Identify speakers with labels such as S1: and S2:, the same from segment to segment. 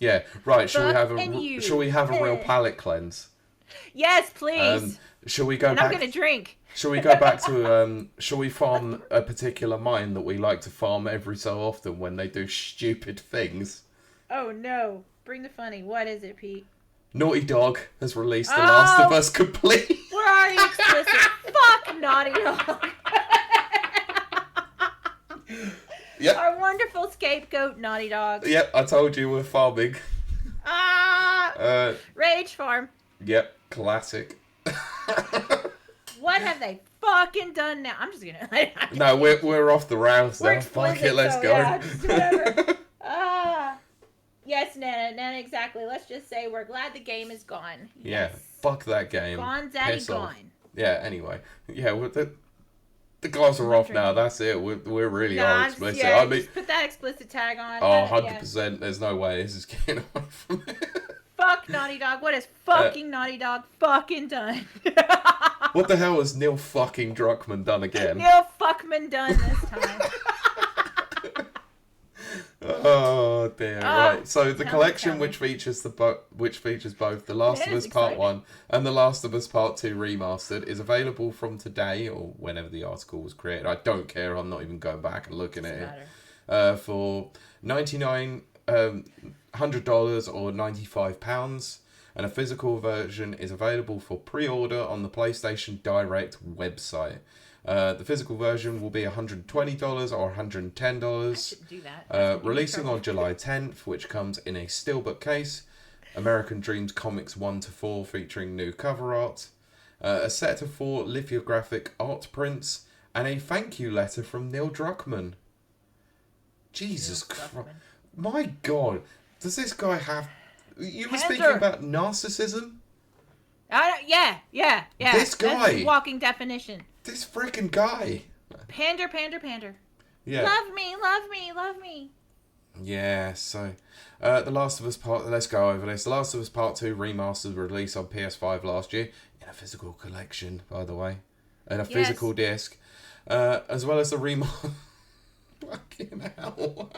S1: Yeah, right. Shall we have a real
S2: Eh.
S1: palate cleanse?
S2: Yes, please.
S1: Shall we go
S2: And
S1: back?
S2: I'm gonna drink.
S1: Shall we go back to shall we farm a particular mine that we like to farm every so often when they do stupid things?
S2: Oh no. Bring the funny. What is it, Pete?
S1: Naughty Dog has released The Last of
S2: Oh,
S1: Us complete.
S2: we're already explicit. Fuck Naughty Dog.
S1: Yep.
S2: Our wonderful scapegoat, Naughty Dog.
S1: Yep, I told you we're farming.
S2: Rage Farm.
S1: Yep, classic.
S2: What have they fucking done now? I'm just gonna.
S1: No, we're off the rails now. Fuck it, let's go.
S2: Yeah, just whatever. Yes, Nana. Nana, exactly. Let's just say we're glad the game is gone.
S1: Yeah,
S2: Yes.
S1: fuck that game.
S2: Gone, daddy,
S1: Piss off.
S2: gone.
S1: Yeah, anyway. Yeah, the gloves are off now. That's it. We're really are explicit.
S2: Yeah,
S1: I mean,
S2: just put that explicit tag on.
S1: oh,
S2: Yeah.
S1: 100%. There's no way this is getting away from it.
S2: Fuck Naughty Dog. What has fucking Naughty Dog fucking done?
S1: What the hell has Neil fucking Druckmann done again?
S2: Neil Fuckman done this time.
S1: Oh dear! Right, so the collection
S2: me.
S1: which features both The Last of Us Part 1 and The Last of Us Part 2 Remastered is available from today or whenever the article was created. I don't care. I'm not even going back and looking at it. For $99, $100 or £95, and a physical version is available for pre-order on the PlayStation Direct website. The physical version will be $120 or $110.
S2: I should do that.
S1: Releasing on July 10th, which comes in a steelbook case. American Dreams Comics 1-4 featuring new cover art. A set of 4 lithographic art prints. And a thank you letter from Neil Druckmann. Jesus Christ. My God. Does this guy have... You were speaking about narcissism?
S2: Yeah.
S1: This guy.
S2: That's his walking definition.
S1: This freaking guy.
S2: Pander.
S1: Yeah.
S2: Love me.
S1: Yeah, so The Last of Us Part... Let's go over this. The Last of Us Part 2 Remastered was released on PS5 last year in a physical collection, by the way. And a physical disc. As well as the remaster... Fucking hell.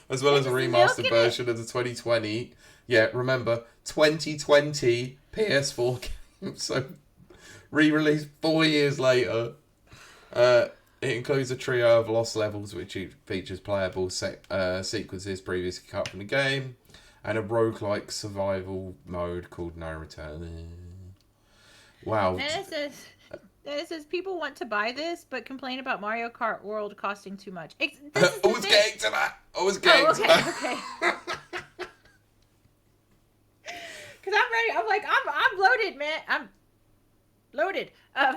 S1: As well as a remastered version of the 2020... Yeah, remember, 2020 PS4 game. So, re-released 4 years later. It includes a trio of lost levels, which features playable sequences previously cut from the game, and a roguelike survival mode called No Return. Wow.
S2: And it says people want to buy this, but complain about Mario Kart World costing too much.
S1: I was getting to that.
S2: Okay. Because I'm ready. I'm like, I'm loaded, man. I'm loaded. I'm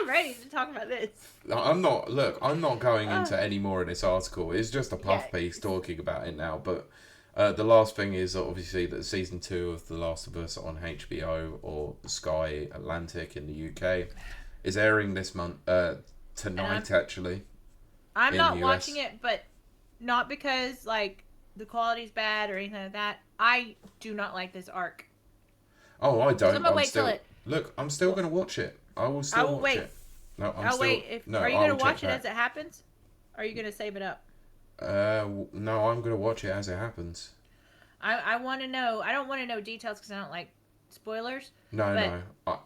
S2: ready to talk about this.
S1: I'm not going into any more of this article. It's just a puff piece talking about it now. But the last thing is obviously that season 2 of The Last of Us on HBO or Sky Atlantic in the UK is airing this month, tonight actually.
S2: I'm not watching it, but not because like the quality's bad or anything like that. I do not like this arc.
S1: Oh, I don't.
S2: I'm gonna wait till it.
S1: Look, I'm still going to watch it. I will still watch it. No,
S2: I'll wait. Are you going to watch it as it happens? Or are you going to save it up?
S1: No, I'm going to watch it as it happens.
S2: I want to know. I don't want to know details because I don't like spoilers.
S1: No. I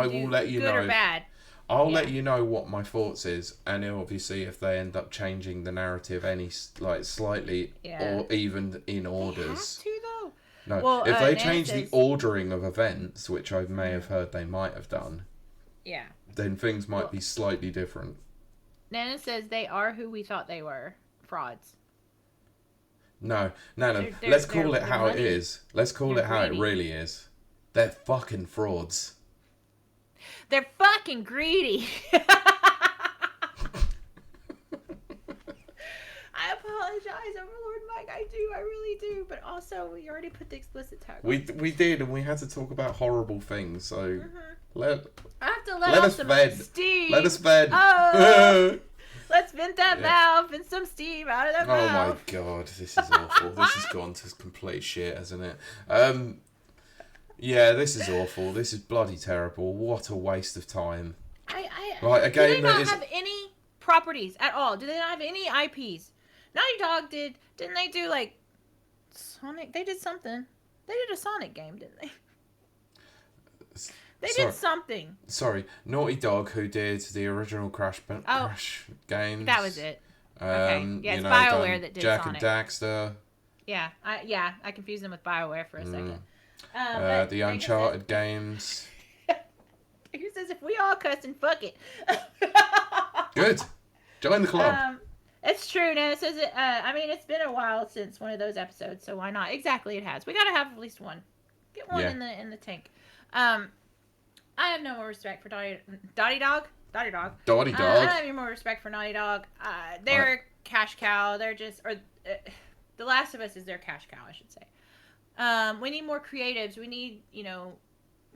S1: will let you know.
S2: Good or bad.
S1: I'll let you know what my thoughts is, and obviously if they end up changing the narrative any slightly or even in orders.
S2: They have to though.
S1: No,
S2: well,
S1: if they change the ordering of events, which I may have heard they might have done, then things might be slightly different.
S2: Nana says they are who we thought they were. Frauds.
S1: No. Let's call it how it is. Let's call it how it really is. They're fucking frauds.
S2: They're fucking greedy. I apologize, Overlord Mike. I really do. But also, we already put the explicit tag on.
S1: We did, and we had to talk about horrible things. So
S2: I have to let off some steam.
S1: Let us vent.
S2: Oh, let's vent that valve and some steam out of that valve.
S1: Oh my god, this is awful. This has gone to complete shit, hasn't it? Yeah, this is awful. This is bloody terrible. What a waste of time. Right, a game
S2: do they not have any properties at all? Do they not have any IPs? Naughty Dog didn't they do like Sonic. They did something. They did a Sonic game, didn't they? They
S1: Sorry.
S2: did something.
S1: Sorry, Naughty Dog, who did the original Crash games.
S2: That was it. Okay. Yeah, it's BioWare that did
S1: Jack
S2: Sonic.
S1: and Daxter.
S2: Yeah, I confused them with BioWare for a second.
S1: The Uncharted games.
S2: Who says if we all cuss and fuck it?
S1: Good. Join the club.
S2: It's true. Now it says it. I mean, it's been a while since one of those episodes, so why not? Exactly, it has. We gotta have at least one. Get one in the tank. I have no more respect for Dotty Dog. I don't have any more respect for Naughty Dog. They're cash cow. They're just The Last of Us is their cash cow, I should say. We need more creatives. We need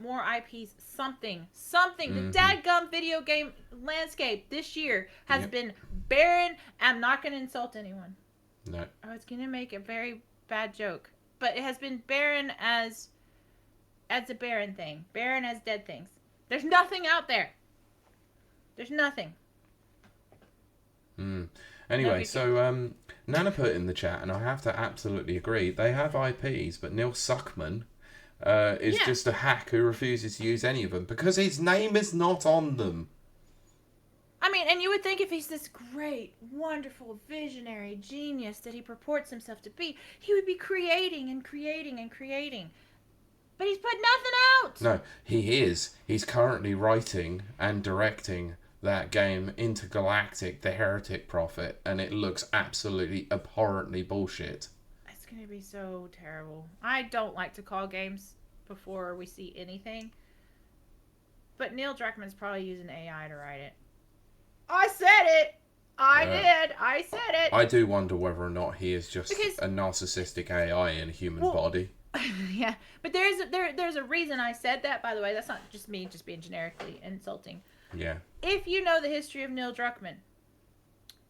S2: more IPs. Something. The dadgum video game landscape this year has been barren. I'm not going to insult anyone.
S1: No.
S2: I was going to make a very bad joke, but it has been barren as a barren thing. Barren as dead things. There's nothing out there. There's nothing.
S1: Anyway, so Nana put in the chat, and I have to absolutely agree, they have IPs, but Neil Suckman is just a hack who refuses to use any of them because his name is not on them.
S2: I mean, and you would think if he's this great, wonderful, visionary genius that he purports himself to be, he would be creating and creating and creating. But he's put nothing out!
S1: No, he is. He's currently writing and directing that game Intergalactic, The Heretic Prophet, and it looks absolutely abhorrently bullshit.
S2: It's going to be so terrible. I don't like to call games before we see anything. But Neil Druckmann's probably using AI to write it. I said it! I said it!
S1: I do wonder whether or not he is just a narcissistic AI in a human body.
S2: Yeah, but there's a reason I said that, by the way. That's not just me just being generically insulting.
S1: Yeah.
S2: If you know the history of Neil Druckmann,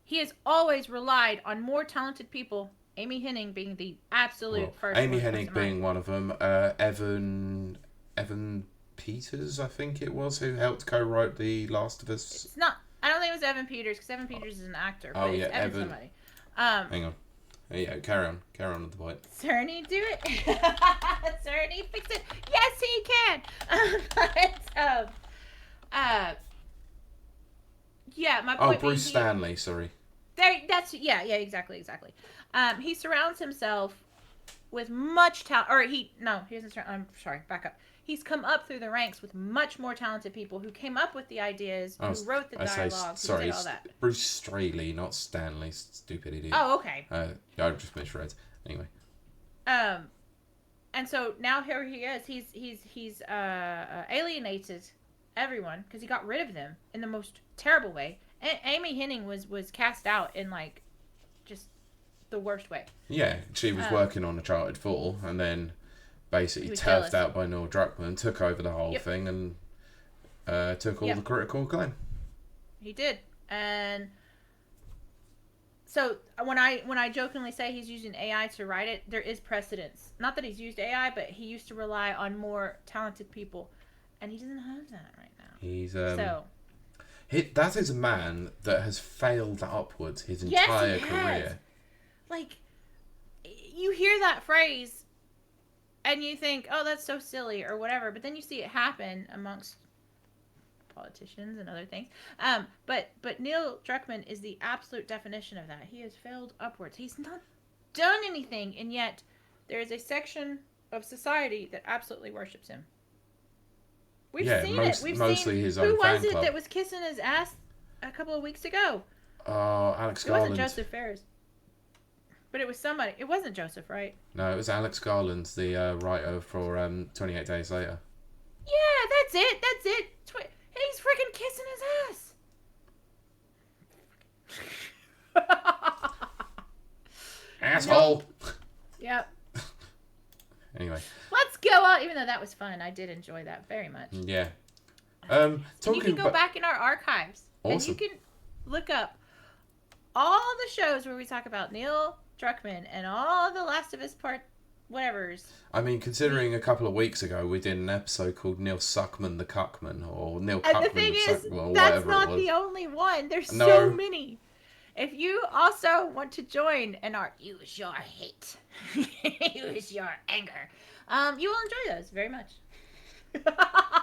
S2: he has always relied on more talented people, Amy Hennig being the absolute first.
S1: Amy Hennig being one of them. Evan Peters, I think it was, who helped co-write The Last of Us.
S2: It's not. I don't think it was Evan Peters, because Evan Peters is an actor. But it's Evan somebody.
S1: Hang on. Yeah, carry on with the point.
S2: Cerny, do it. Cerny, fix it. Yes, he can. Yeah, my point.
S1: Bruce Stanley, sorry.
S2: Exactly. He surrounds himself with much talent. He doesn't. I'm sorry. Back up. He's come up through the ranks with much more talented people who came up with the ideas, who wrote the dialogue, who did all that.
S1: Bruce Straley, not Stanley. Stupid idiot.
S2: Oh, okay.
S1: I just misread. Anyway.
S2: And so now here he is. He's alienated everyone because he got rid of them in the most terrible way. Amy Hennig was cast out in just the worst way.
S1: Yeah, she was working on Uncharted 4 and then basically turfed out by Neil Druckmann, took over the whole thing and took all the critical acclaim.
S2: He did. And so when I jokingly say he's using AI to write it, there is precedence. Not that he's used AI, but he used to rely on more talented people, and he doesn't have that right now.
S1: He's that is a man that has failed upwards his entire career.
S2: You hear that phrase and you think, oh, that's so silly or whatever, but then you see it happen amongst politicians and other things. But Neil Druckmann is the absolute definition of that. He has failed upwards. He's not done anything, and yet there is a section of society that absolutely worships him. We've seen it. We've
S1: mostly
S2: seen
S1: his own fan club.
S2: Who was it that was kissing his ass a couple of weeks ago?
S1: Alex Garland.
S2: It wasn't Joseph Ferris. But it was somebody. It wasn't Joseph, right?
S1: No, it was Alex Garland, the writer for 28 Days Later.
S2: Yeah, that's it. He's freaking kissing his ass.
S1: Asshole.
S2: Nope. Yep.
S1: Anyway.
S2: Let's go on. Even though that was fun, I did enjoy that very much.
S1: Yeah.
S2: You can go back in our archives.
S1: Awesome.
S2: And you can look up all the shows where we talk about Neil Druckmann and all the Last of Us part whatevers.
S1: I mean, considering a couple of weeks ago we did an episode called Neil Suckman the Cuckman, or Neil Cuckman
S2: the thing
S1: the
S2: is,
S1: Suckman, or
S2: that's
S1: whatever
S2: not
S1: it was.
S2: the only one. There's so many. If you also want to join and use your hate, use your anger, you will enjoy those very much.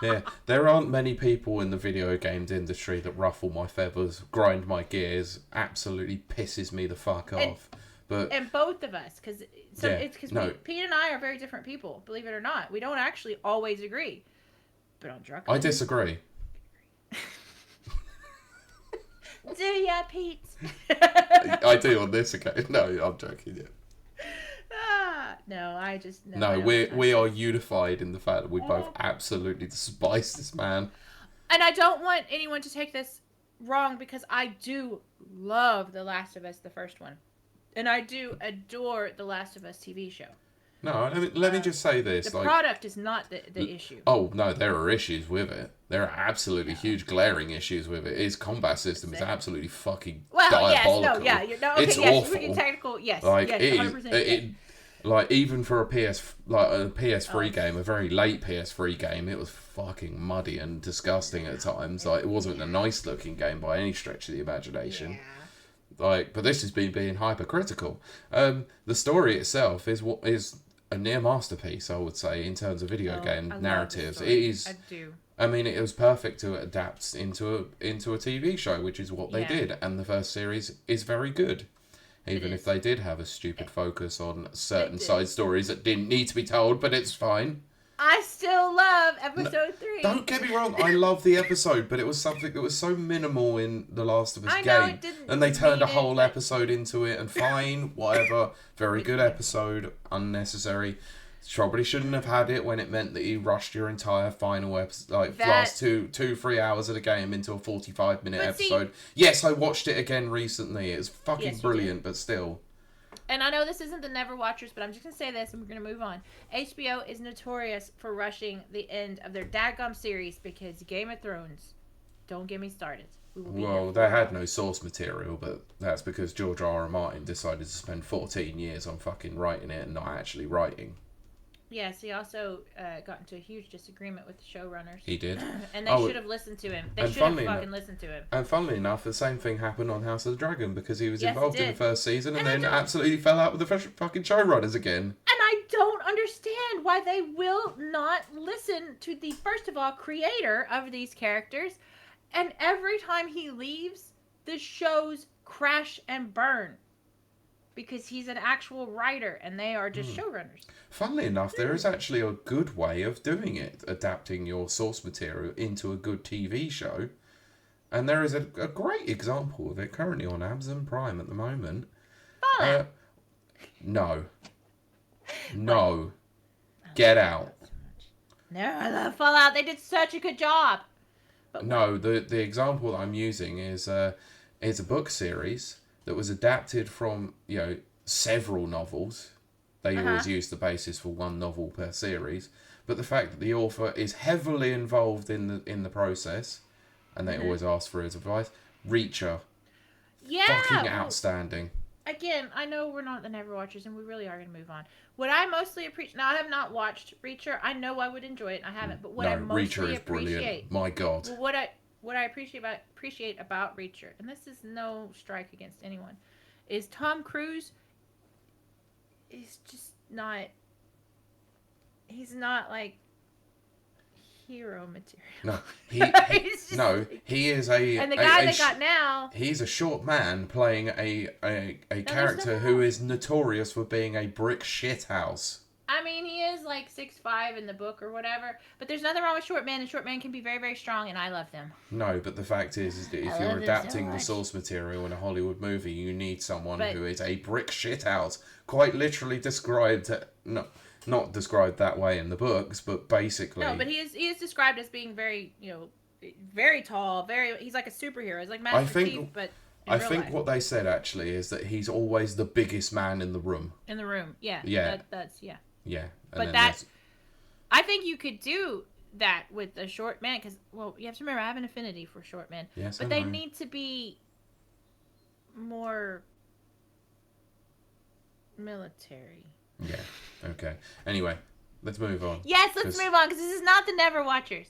S1: Yeah, there aren't many people in the video games industry that ruffle my feathers, grind my gears, absolutely pisses me the fuck off.
S2: And both of us, because it's because Pete and I are very different people. Believe it or not, we don't actually always agree. But on Drucker,
S1: I disagree.
S2: Do ya, Pete?
S1: I do on this occasion. No, I'm joking. Yeah.
S2: No, I just
S1: we are unified in the fact that we both absolutely despise this man.
S2: And I don't want anyone to take this wrong, because I do love The Last of Us, the first one, and I do adore The Last of Us TV show.
S1: No, let me just say this.
S2: The product is not the issue.
S1: Oh, no, there are issues with it. There are absolutely huge glaring issues with it. Its combat system is absolutely fucking diabolical.
S2: It's
S1: awful.
S2: We get technical, yes.
S1: Like,
S2: yes, 100%.
S1: Like, even for a PS3 game, a very late PS3 game, it was fucking muddy and disgusting at times. Like, it wasn't a nice looking game by any stretch of the imagination. Yeah. Like, but this has been being hypercritical. The story itself is a near masterpiece, I would say, in terms of video game narratives. It is. I do. I mean, it was perfect to adapt into a TV show, which is what they did, and the first series is very good. Even if they did have a stupid focus on certain side stories that didn't need to be told, but it's fine.
S2: I still love episode 3.
S1: Don't get me wrong, I love the episode, but it was something that was so minimal in The Last of Us game. And they turned a whole episode into it, and fine, whatever. Very good episode, unnecessary. Probably shouldn't have had it when it meant that you rushed your entire final episode, last 2-3 hours of the game into a 45-minute episode. Yes, I watched it again recently. It's fucking brilliant, but still.
S2: And I know this isn't the Never Watchers, but I'm just going to say this and we're going to move on. HBO is notorious for rushing the end of their dadgum series, because Game of Thrones, don't get me started.
S1: Well, they had no source material, but that's because George R.R. Martin decided to spend 14 years on fucking writing it and not actually writing.
S2: Yes, he also got into a huge disagreement with the showrunners.
S1: He did.
S2: And they should have listened to him. They should have fucking listened to him.
S1: And funnily enough, the same thing happened on House of the Dragon, because he was involved in the first season and then absolutely fell out with the fucking showrunners again.
S2: And I don't understand why they will not listen to the, first of all, creator of these characters. And every time he leaves, the shows crash and burn. Because he's an actual writer and they are just showrunners.
S1: Funnily enough, there is actually a good way of doing it, adapting your source material into a good TV show. And there is a great example of it currently on Amazon Prime at the moment.
S2: Fallout.
S1: No. Get out.
S2: No, I love Fallout. They did such a good job.
S1: But no, the example that I'm using is a book series that was adapted from, several novels. They always use the basis for one novel per series. But the fact that the author is heavily involved in the process, and they always ask for his advice. Reacher.
S2: Yeah.
S1: Fucking outstanding.
S2: Again, I know we're not the Never Watchers, and we really are going to move on. What I mostly appreciate... Now, I have not watched Reacher. I know I would enjoy it. I haven't. But what I mostly
S1: Reacher is brilliant. My God.
S2: Well, what I appreciate about Reacher, and this is no strike against anyone, is Tom Cruise is just not... He's not, like, hero material.
S1: No, he is a...
S2: And the guy they got now...
S1: He's a short man playing a character who is notorious for being a brick shithouse.
S2: I mean, he is like 6'5" in the book or whatever, but there's nothing wrong with short men, and short men can be very, very strong, and I love them.
S1: No, but the fact is that if you're adapting the source material in a Hollywood movie, you need someone who is a brick shithouse. Quite literally described, not described that way in the books, but basically...
S2: No, but he is described as being very, very tall, he's like a superhero. He's like Master Chief, but...
S1: I think what they said actually is that he's always the biggest man in the room.
S2: In the room, yeah.
S1: Yeah.
S2: Yeah.
S1: But
S2: I think you could do that with a short man, because, well, you have to remember, I have an affinity for short men.
S1: Yes,
S2: but they need to be more military.
S1: Yeah, okay. Anyway, let's move on.
S2: Yes, let's move on, because this is not the Never Watchers.